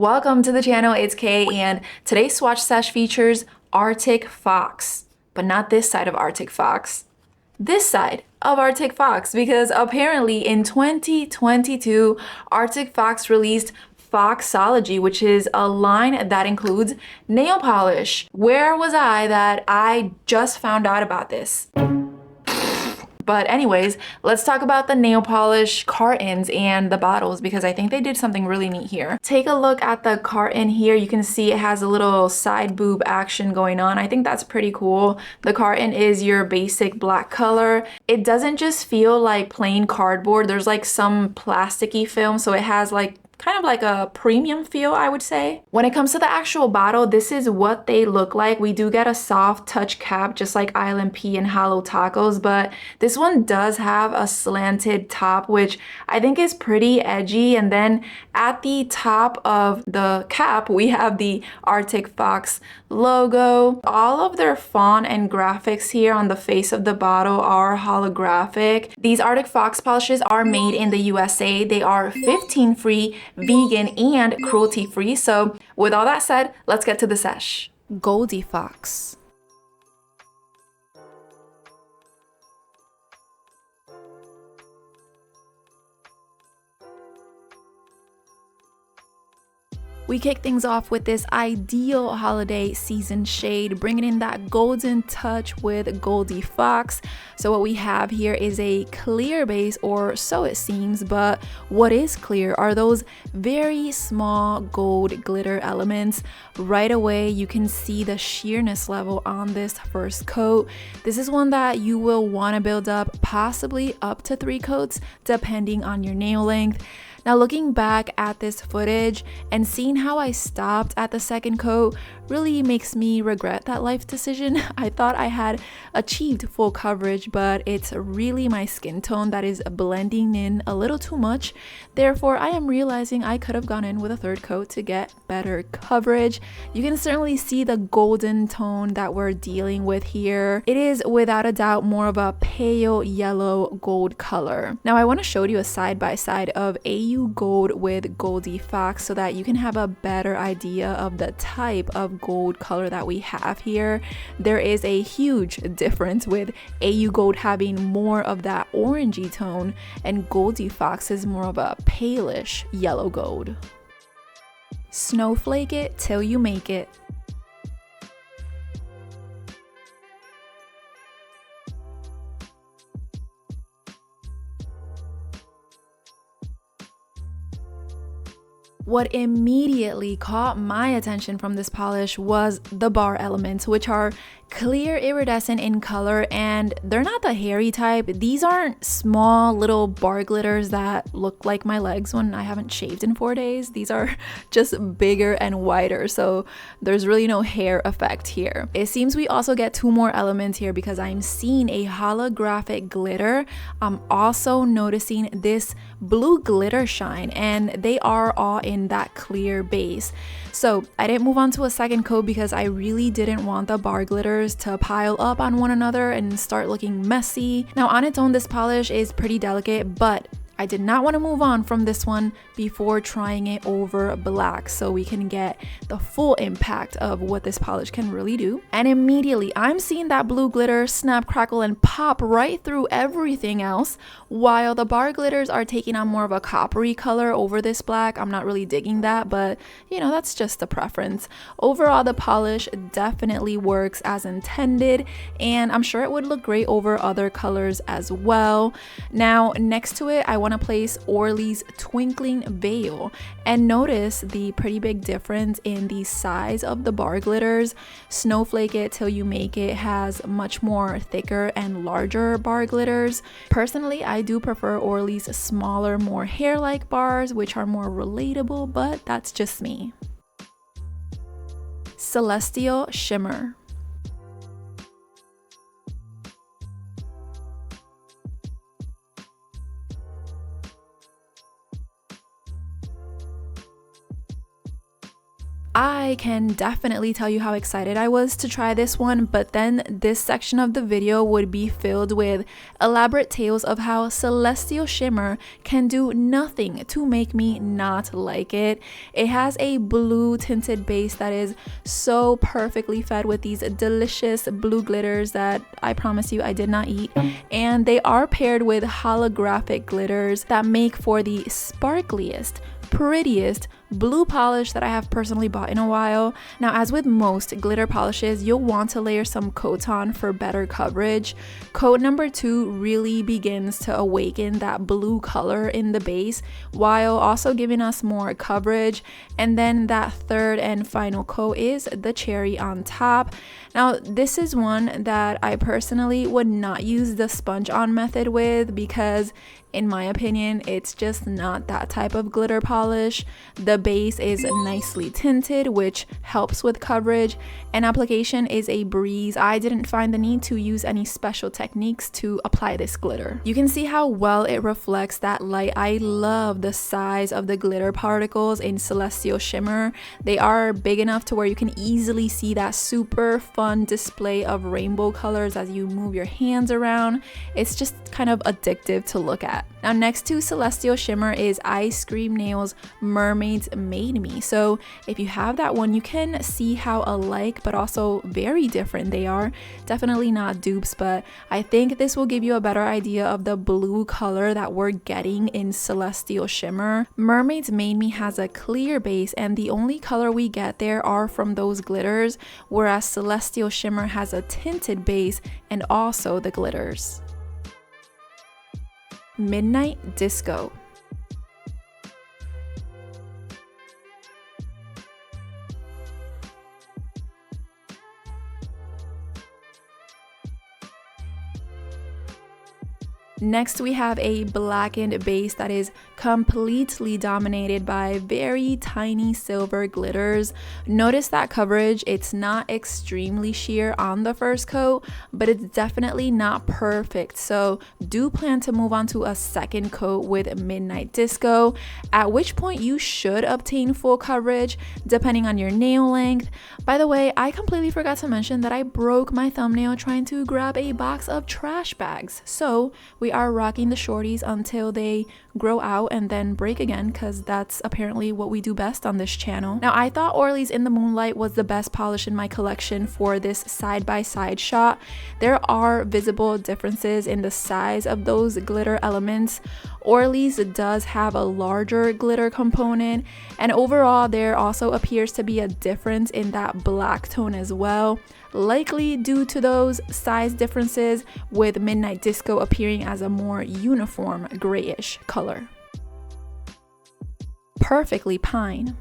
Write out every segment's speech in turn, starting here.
Welcome to the channel, it's Kay, and today's swatch sesh features Artic Fox, but not this side of Artic Fox. This side of Artic Fox, because apparently in 2022, Artic Fox released Foxology, which is a line that includes nail polish. Where was I that I just found out about this? But anyways, let's talk about the nail polish cartons and the bottles because I think they did something really neat here. Take a look at the carton here. You can see it has a little side boob action going on. I think that's pretty cool. The carton is your basic black color. It doesn't just feel like plain cardboard. There's like some plasticky film, so it has like kind of like a premium feel, I would say. When it comes to the actual bottle, this is what they look like. We do get a soft touch cap, just like Island Pea and Hollow Tacos, but this one does have a slanted top, which I think is pretty edgy. And then at the top of the cap, we have the Artic Fox logo. All of their font and graphics here on the face of the bottle are holographic. These Artic Fox polishes are made in the USA. They are 15 free, vegan, and cruelty free. So with all that said, let's get to the sesh. Goldie Fox. We kick things off with this ideal holiday season shade, bringing in that golden touch with Goldie Fox. So what we have here is a clear base, or so it seems, but what is clear are those very small gold glitter elements. Right away, you can see the sheerness level on this first coat. This is one that you will want to build up, possibly up to 3 coats, depending on your nail length. Now looking back at this footage and seeing how I stopped at the second coat really makes me regret that life decision. I thought I had achieved full coverage, but it's really my skin tone that is blending in a little too much. Therefore, I am realizing I could have gone in with a third coat to get better coverage. You can certainly see the golden tone that we're dealing with here. It is without a doubt more of a pale yellow gold color. Now I want to show you a side-by-side of AU Gold with Goldie Fox so that you can have a better idea of the type of gold color that we have here. There is a huge difference with AU Gold having more of that orangey tone and Goldie Fox is more of a palish yellow gold. Snowflake it till you make it. What immediately caught my attention from this polish was the bar elements, which are clear iridescent in color, and they're not the hairy type. These aren't small little bar glitters that look like my legs when I haven't shaved in 4 days. These are just bigger and wider, so there's really no hair effect here. It seems we also get 2 more elements here because I'm seeing a holographic glitter. I'm also noticing this blue glitter shine, and they are all in that clear base. So I didn't move on to a second coat because I really didn't want the bar glitters to pile up on one another and start looking messy. Now on its own, this polish is pretty delicate, but I did not want to move on from this one before trying it over black so we can get the full impact of what this polish can really do. And immediately I'm seeing that blue glitter snap, crackle, and pop right through everything else, while the bar glitters are taking on more of a coppery color over this black. I'm not really digging that, but you know, that's just a preference. Overall, the polish definitely works as intended, and I'm sure it would look great over other colors as well. Now, next to it, I want to place Orly's Twinkling Veil and notice the pretty big difference in the size of the bar glitters. Snowflake it till you make it has much more thicker and larger bar glitters. Personally, I do prefer Orly's smaller, more hair-like bars, which are more relatable, but that's just me. Celestial Shimmer. I can definitely tell you how excited I was to try this one, but then this section of the video would be filled with elaborate tales of how Celestial Shimmer can do nothing to make me not like it. It has a blue tinted base that is so perfectly fed with these delicious blue glitters that I promise you I did not eat, and they are paired with holographic glitters that make for the sparkliest, prettiest blue polish that I have personally bought in a while. Now, as with most glitter polishes, you'll want to layer some coats on for better coverage. Coat number 2 really begins to awaken that blue color in the base while also giving us more coverage, and then that third and final coat is the cherry on top. Now, this is one that I personally would not use the sponge on method with because in my opinion, it's just not that type of glitter polish. The base is nicely tinted, which helps with coverage, and application is a breeze. I didn't find the need to use any special techniques to apply this glitter. You can see how well it reflects that light. I love the size of the glitter particles in Celestial Shimmer. They are big enough to where you can easily see that super fun display of rainbow colors as you move your hands around. It's just kind of addictive to look at. Now, next to Celestial Shimmer is Ice Cream Nails Mermaids Made Me. So if you have that one, you can see how alike but also very different they are. Definitely not dupes, but I think this will give you a better idea of the blue color that we're getting in Celestial Shimmer. Mermaids Made Me has a clear base, and the only color we get there are from those glitters, whereas Celestial Shimmer has a tinted base and also the glitters. Midnight Disco. Next, we have a blackened base that is completely dominated by very tiny silver glitters. Notice that coverage, it's not extremely sheer on the first coat, but it's definitely not perfect. So do plan to move on to a second coat with Midnight Disco, at which point you should obtain full coverage depending on your nail length. By the way, I completely forgot to mention that I broke my thumbnail trying to grab a box of trash bags. So we are rocking the shorties until they grow out and then break again, because that's apparently what we do best on this channel. Now, I thought Orly's In the Moonlight was the best polish in my collection for this side-by-side shot. There are visible differences in the size of those glitter elements. Orly's does have a larger glitter component, and overall there also appears to be a difference in that black tone as well, likely due to those size differences, with Midnight Disco appearing as a more uniform grayish color. Perfectly Pine.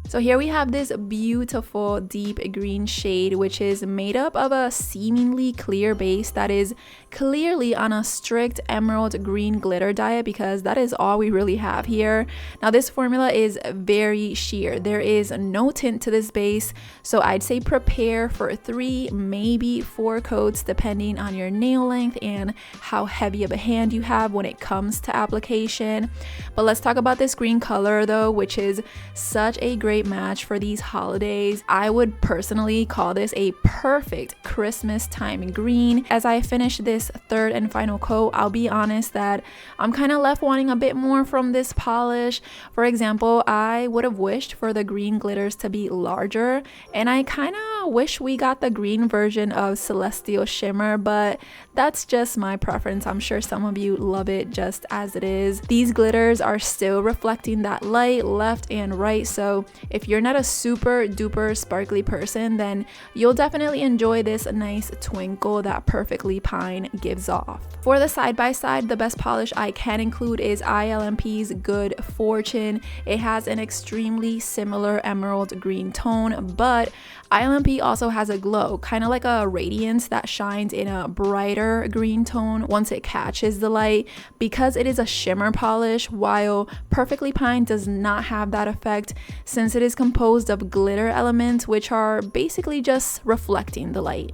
So here we have this beautiful deep green shade, which is made up of a seemingly clear base that is clearly on a strict emerald green glitter diet, because that is all we really have here. Now, this formula is very sheer. There is no tint to this base, so I'd say prepare for 3, maybe 4 coats depending on your nail length and how heavy of a hand you have when it comes to application. But let's talk about this green color though, which is such a great match for these holidays. I would personally call this a perfect Christmas time green. As I finish this third and final coat, I'll be honest that I'm kind of left wanting a bit more from this polish. For example, I would have wished for the green glitters to be larger, and I kind of wish we got the green version of Celestial Shimmer, but that's just my preference. I'm sure some of you love it just as it is. These glitters are still reflecting that light left and right, so if you're not a super duper sparkly person, then you'll definitely enjoy this nice twinkle that Perfectly Pine gives off. For the side-by-side, the best polish I can include is ILMP's Good Fortune. It has an extremely similar emerald green tone, but ILMP also has a glow, kind of like a radiance that shines in a brighter green tone once it catches the light, because it is a shimmer polish, while Perfectly Pine does not have that effect since since it is composed of glitter elements, which are basically just reflecting the light.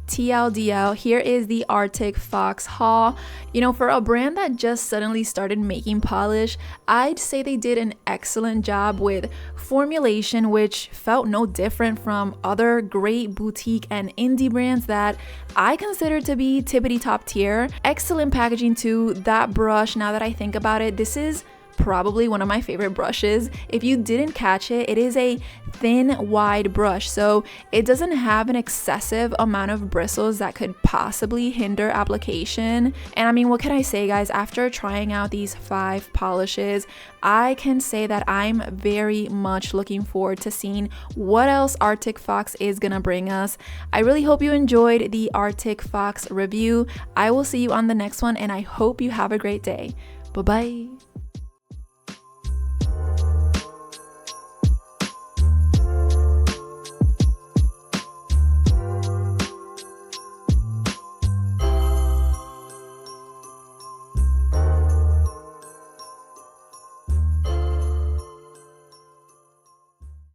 TLDL, here is the Artic Fox haul. You know, for a brand that just suddenly started making polish, I'd say they did an excellent job with formulation, which felt no different from other great boutique and indie brands that I consider to be tippity top tier. Excellent packaging too. That brush, now that I think about it, this is probably one of my favorite brushes. If you didn't catch it, it is a thin, wide brush, so it doesn't have an excessive amount of bristles that could possibly hinder application. And I mean, what can I say, guys? After trying out these 5 polishes, I can say that I'm very much looking forward to seeing what else Artic Fox is gonna bring us. I really hope you enjoyed the Artic Fox review. I will see you on the next one, and I hope you have a great day. Bye-bye.